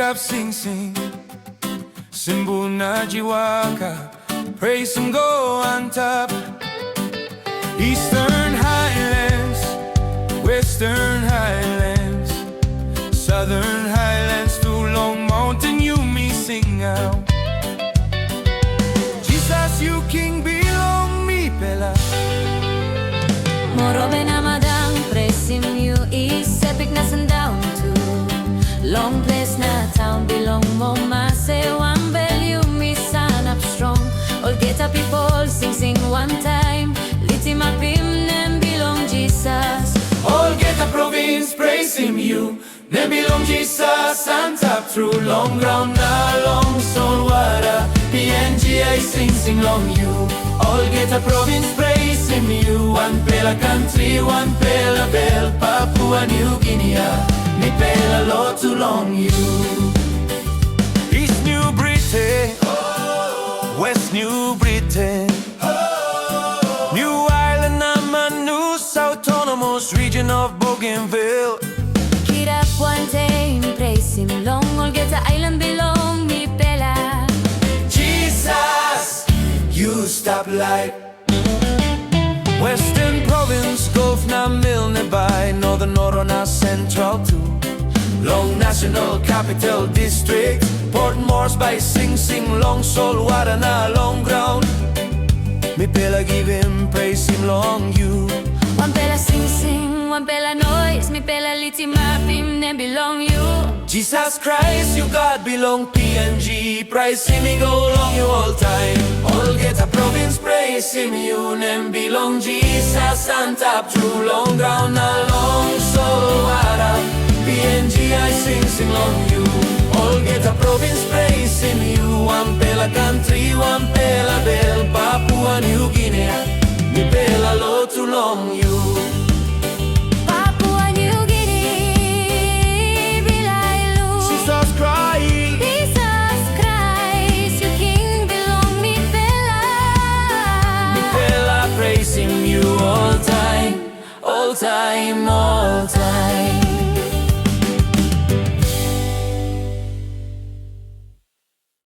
sikap sing-sing Simbuna jiwaka Preisim go on top Eastern Highlands Western Highlands Southern Highlands to Long Mountain you me sing out Jisas you king bilong mi pela Morobe na madang preisim you is epic na sandaun tu Long ples na taun bilong mo mase wanbel you mi sanap strong Olgeta people sing wantaim Litimapim bilong Jisas Olgeta Provins preisim you bilong Jisas sanap through long ground na long solwara PNG I sing long you Olgeta Provins preisim you wanpela kantri wanpela bel Papua New Guinea pela lotu long you East New Britain West New Britain New Ireland naman new autonomous region of Bougainville Kirap wantaim preisim long Olgeta island bilong mi pela Jesus, you stop light Western Province, Gulf na Milne by Northern na Central too Long National Capital District Port Moresby by sing long solwara na long ground Mi pela give him praise him long you Wanpela sing wanpela noise mi pela litimapim bilong you Jisas Krais you God belong PNG preisim me go long you all time Olgeta Provins preisim you bilong Jisas sanap through long ground na long solwara PNG I sing long you Olgeta Provins preisim you wanpela kantri wanpela bel Papua New Guinea mi pela lotu long you Papua New Guinea bilailu Jisas Krais Jisas Krais you king bilong mi pela pela preisim you all time all time all time